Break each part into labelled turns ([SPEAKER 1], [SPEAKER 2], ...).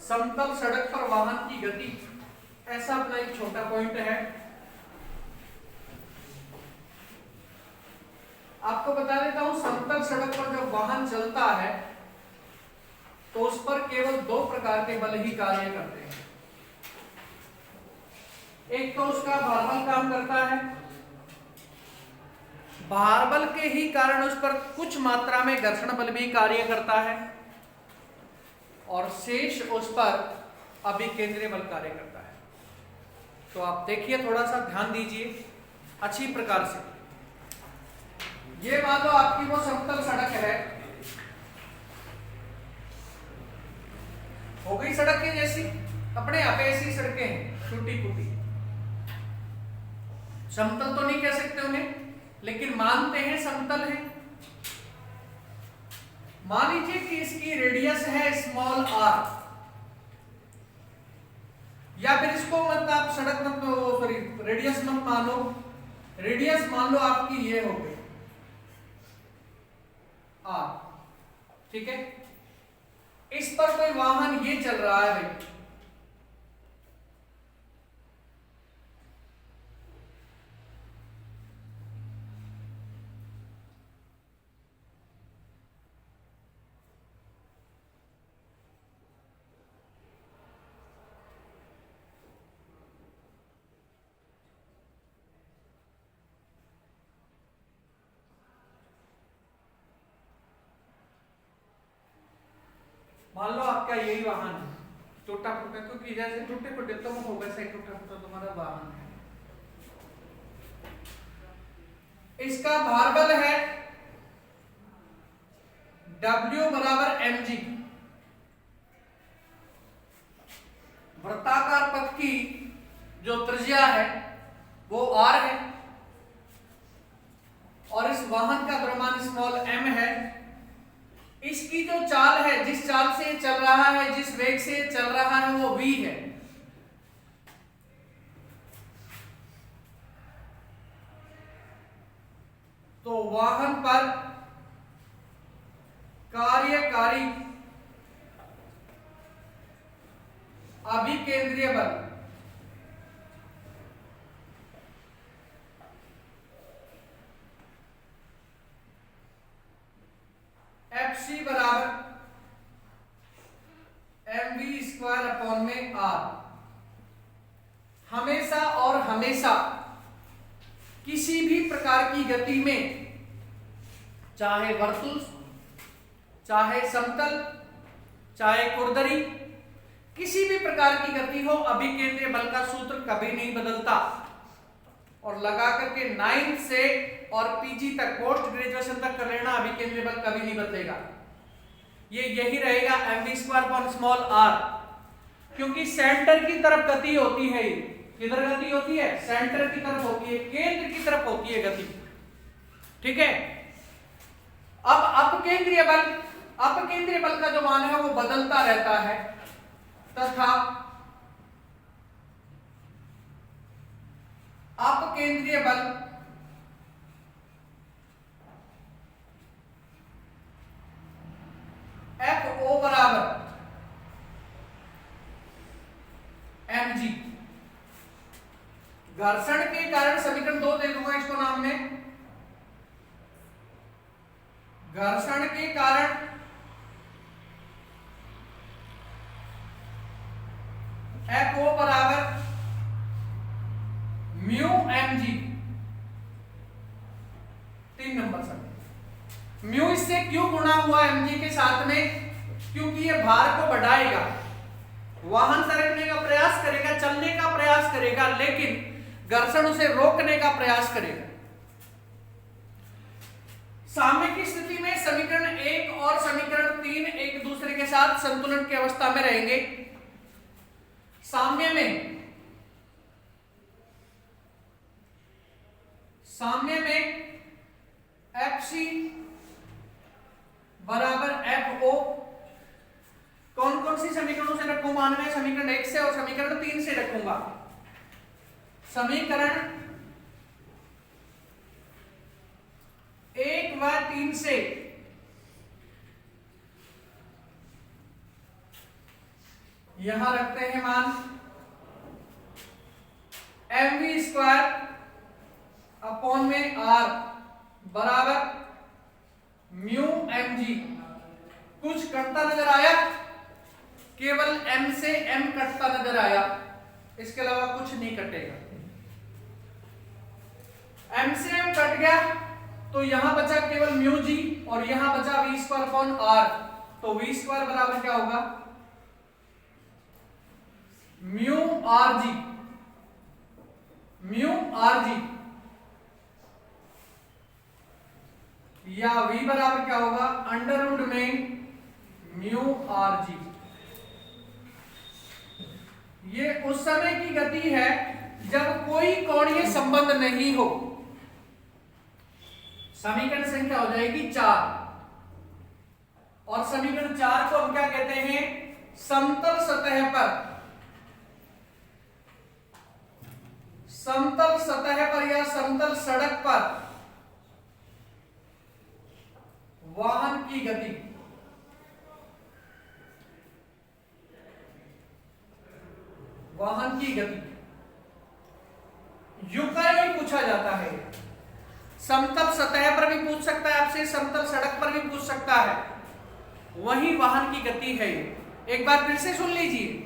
[SPEAKER 1] समतल सड़क पर वाहन की गति, ऐसा अपना एक छोटा पॉइंट है। आपको बता देता हूं, समतल सड़क पर जब वाहन चलता है तो उस पर केवल दो प्रकार के बल ही कार्य करते हैं। एक तो उसका भारबल काम करता है, भारबल के ही कारण उस पर कुछ मात्रा में घर्षण बल भी कार्य करता है, और शेष उस पर अभिकेंद्रीय बल कार्य करता है। तो आप देखिए, थोड़ा सा ध्यान दीजिए अच्छी प्रकार से। ये मान लो आपकी वो समतल सड़क है, हो गई सड़क की जैसी, अपने यहाँ पे ऐसी सड़कें हैं टूटी फूटी, समतल तो नहीं कह सकते उन्हें, लेकिन मानते हैं समतल है। मान लीजिए कि इसकी रेडियस है स्मॉल आर, या फिर इसको मत आप सड़क मत, सॉरी रेडियस मत मानो, रेडियस मान लो आपकी ये हो गई आर, ठीक है। इस पर कोई वाहन ये चल रहा है भाई, मान लो आपका यही वाहन है टूटा फूटा, क्योंकि जैसे टूटे फूटे तुम हो वैसे टूटा फूटा तुम्हारा वाहन है। इसका भारबल है W बराबर mg, वृत्ताकार पथ की जो त्रिज्या है वो r है, और इस वाहन का द्रव्यमान स्मॉल m है। इसकी जो चाल है, जिस चाल से चल रहा है, जिस वेग से चल रहा है, वो v है। तो वाहन पर कार्यकारी अभिकेंद्रीय बल Fc बराबर mv स्क्वायर अपॉन में r, हमेशा और हमेशा किसी भी प्रकार की गति में, चाहे वर्तुल, चाहे समतल, चाहे कुरदरी, किसी भी प्रकार की गति हो, अभिकेंद्रीय बल का सूत्र कभी नहीं बदलता। और लगा करके 9th से और पीजी तक, पोस्ट ग्रेजुएशन तक कर लेना, अभिकेंद्रीय बल कभी नहीं बदलेगा। ये यही रहेगा mv square upon small r, क्योंकि सेंटर की तरफ गति होती है। किधर गति होती है? सेंटर की तरफ होती है, केंद्र की तरफ होती है गति, ठीक है। अब अपकेंद्रीय बल का जो मान है वो बदलता रहता है, तथा अपकेंद्रीय बल FO बराबर mg, घर्षण के कारण, समीकरण 2 दे दूंगा इसको नाम में, घर्षण के कारण FO बराबर mu mg, 3 number sir. Mu इससे क्यों गुणा हुआ mg के साथ में? क्योंकि ये भार को बढ़ाएगा, वाहन सरकने का प्रयास करेगा, चलने का प्रयास करेगा, लेकिन घर्षण उसे रोकने का प्रयास करेगा। साम्य की स्थिति में समीकरण 1 और समीकरण 3 एक दूसरे के साथ संतुलन की अवस्था में रहेंगे। साम्य में Fc बराबर FO, कौन कौन सी समीकरणों से रखूंगा? मान में समीकरण 1 से और समीकरण 3 से रखूंगा। समीकरण 1 व 3 से यहां रखते हैं मान mv² अपॉन में r बराबर म्यू mg। कुछ कटता नजर आया? केवल m से m कटता नजर आया, इसके अलावा कुछ नहीं कटेगा। m से m कट गया तो यहां बचा केवल म्यू जी और यहां बचा v² अपॉन r। तो v² बराबर क्या होगा? म्यू आर जी, म्यू आर जी, या v बराबर क्या होगा? अंडर रूट में म्यू आर जी। ये उस समय की गति है जब कोई कोणीय संबंध नहीं हो। समीकरण संख्या हो जाएगी 4 और समीकरण 4 को हम क्या कहते हैं? समतल सतह पर, समतल सतह पर या समतल सड़क पर वाहन की गति, वाहन की गति यूं का नहीं पूछा जाता है। समतल सतह पर भी पूछ सकता है आपसे, समतल सड़क पर भी पूछ सकता है, वही वाहन की गति है। एक बार फिर से सुन लीजिए,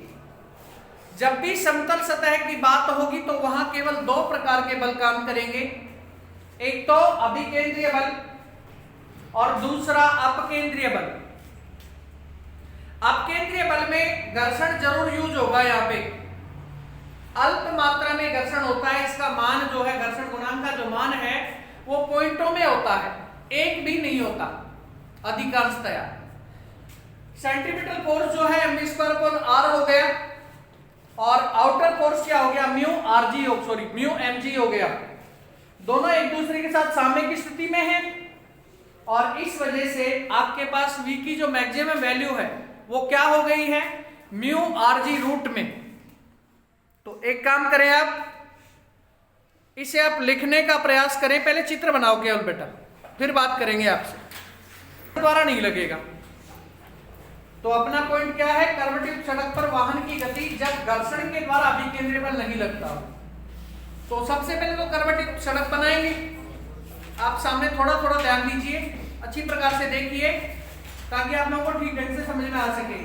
[SPEAKER 1] जब भी समतल सतह की बात होगी तो वहां केवल 2 प्रकार के बल काम करेंगे, एक तो अभिकेंद्रीय बल और दूसरा अपकेंद्रीय बल। अपकेंद्रीय बल में घर्षण जरूर यूज होगा, यहाँ पे अल्प मात्रा में घर्षण होता है। इसका मान जो है, घर्षण गुणांक का जो मान है वो पॉइंटों में होता है, एक भी नहीं होता अधिकांशतया। सेंट्रीपिटल फोर्स जो है mv² अपॉन r हो गया और आउटर फोर्स क्या हो गया? Mu R G, sorry mu M G हो गया। दोनों एक दूसरे के साथ सामने की स्थिति में है और इस वजह से आपके पास v की जो मैक्सिमम वैल्यू है वो क्या हो गई है? म्यू आर जी रूट में। तो एक काम करें, आप इसे आप लिखने का प्रयास करें। पहले चित्र बनाओ केवल बेटा, फिर बात करेंगे आपसे, द्वारा नहीं लगेगा। तो अपना पॉइंट क्या है? कर्वटिव सड़क पर वाहन की गति जब घर्षण के द्वारा अभिकेंद्रीय बल नहीं लगता। तो सबसे पहले तो कर्वटिव सड़क बनाएंगे। आप सामने थोड़ा थोड़ा ध्यान दीजिए, अच्छी प्रकार से देखिए ताकि आप लोगों को ठीक ढंग से समझ में आ सके।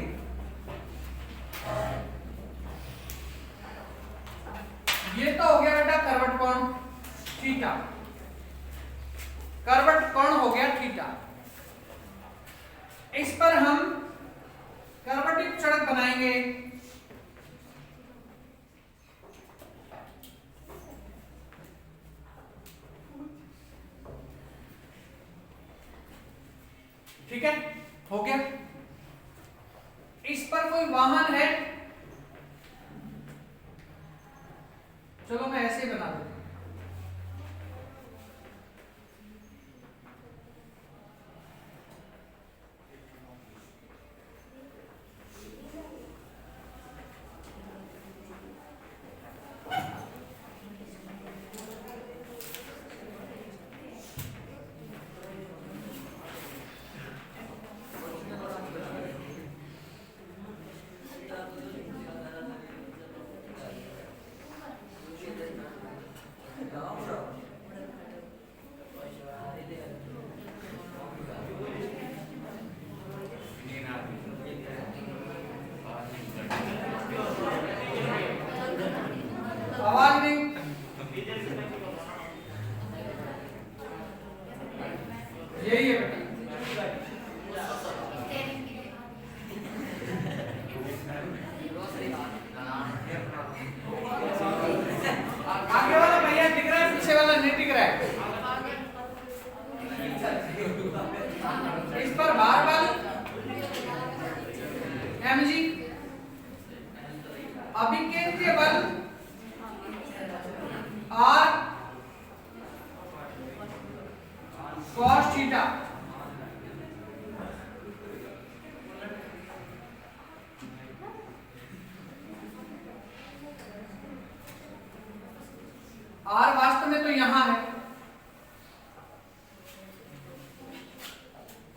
[SPEAKER 1] ये तो हो गया बेटा कर्वट कोण थीटा, कर्वट कोण हो गया थीटा। इस पर हम कर्वटिव सड़क बनाएंगे। ठीक है, हो गया। इस पर कोई वाहन है, चलो मैं ऐसे ही बना दूं। आवाज नहीं, यही है बेटा। आगे वाला भैया दिख रहा है, पीछे वाला नहीं दिख रहा है। इस पर भार बल mg, अभिकेंद्रीय बल r cos थीटा। r वास्तव में तो यहां है,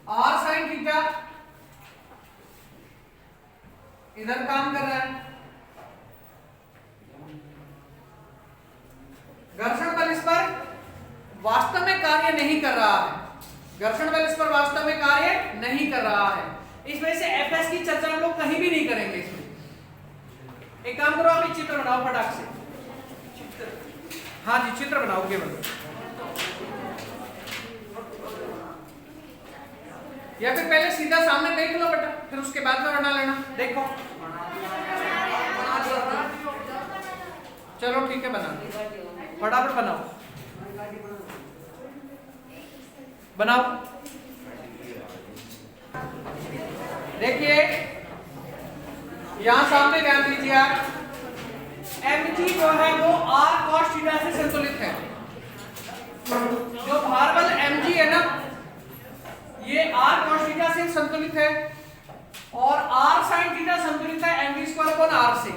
[SPEAKER 1] r sin थीटा इधर काम कर रहा है, घर्षण बल इस पर वास्तव में कार्य नहीं कर रहा है, घर्षण बल इस पर वास्तव में कार्य नहीं कर रहा है। इस वजह से एफएस की चर्चा हम लोग कहीं भी नहीं करेंगे इसमें। एक काम करो, आप चित्र बनाओ फटाक से। हाँ जी, चित्र बनाओ केवल, या फिर पहले सीधा सामने देख लो बेटा, फिर उसके बाद में बना लेना। देखो, चलो ठीक है, बना फटाफट बनाओ, बनाओ। देखिए यहां सामने ध्यान दीजिए आप, mg जो है वो r cos थीटा से संतुलित है। जो भार बल mg है ना, ये r cos थीटा से संतुलित है और r sin थीटा संतुलित है mv²r से।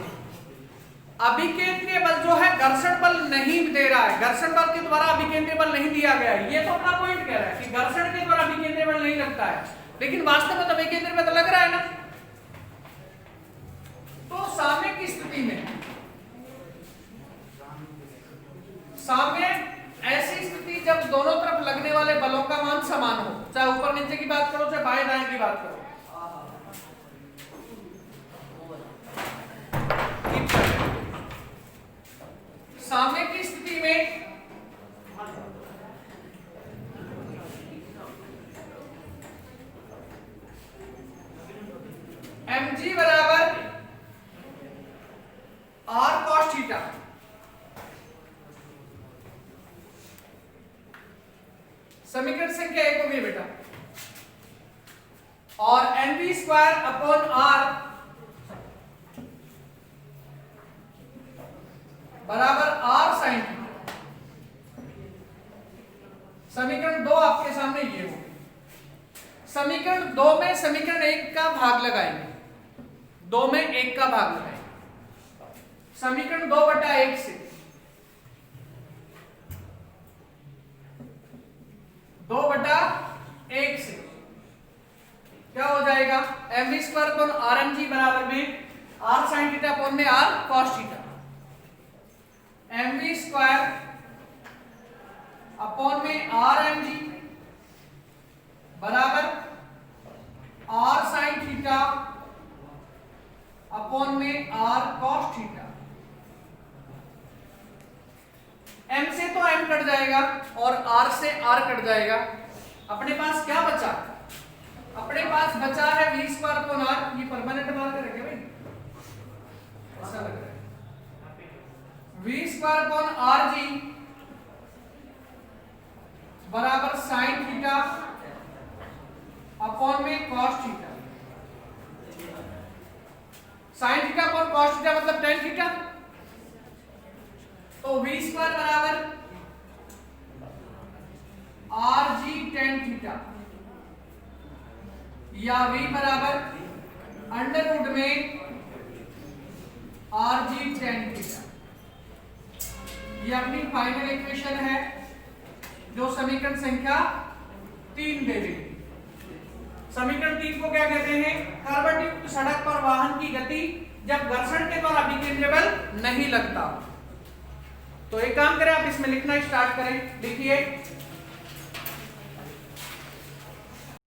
[SPEAKER 1] अभिकेंद्रीय बल जो है घर्षण बल नहीं दे रहा है, घर्षण बल के द्वारा अभिकेंद्रीय बल नहीं दिया गया है। ये तो अपना पॉइंट कह रहा है कि घर्षण के द्वारा अभिकेंद्रीय बल नहीं लगता है, लेकिन वास्तव में तो अभिकेंद्रीय बल लग रहा है ना। तो साम्य की स्थिति में, साम्य ऐसी स्थिति जब दोनों तरफ लगने वाले बलों का मान समान हो, चाहे ऊपर नीचे की बात करो, चाहे बाएं दाएं की बात करो। साम्य की स्थिति में mg बराबर r cos थीटा, समीकरण संख्या 1 हो गई बेटा, और mv²/r बराबर r sin थीटा। समीकरण 2 आपके सामने ये हो। समीकरण 2 में समीकरण 1 का भाग लगाएंगे, 2 में 1 का भाग लगाएंगे। समीकरण 2/1 से 2/1 से क्या हो जाएगा, mv²/rmg बराबर में r sin थीटा अपॉन में r cos theta. mv² upon में rmg बराबर r sin थीटा अपॉन में r cos थीटा। m से तो m कट जाएगा और r से r कट जाएगा। अपने पास क्या बचा, अपने पास बचा है v²/r। ये परमानेंट मार्क रखे भाई, ऐसा लग रहा है, v²/rg बराबर sin थीटा अपॉन में cos theta. sin theta upon cos theta मतलब tan थीटा। तो v² बराबर rg tan थीटा, या v बराबर अंडर रूट में rg tan थीटा। ये अपनी फाइनल इक्वेशन है जो समीकरण संख्या 3 दे देगी। समीकरण 3 को क्या कहते हैं, कर्वट युक्त सड़क पर वाहन की गति जब घर्षण के द्वारा अभिकेंद्रीय बल नहीं लगता। तो एक काम करें, आप इसमें लिखना स्टार्ट करें। देखिए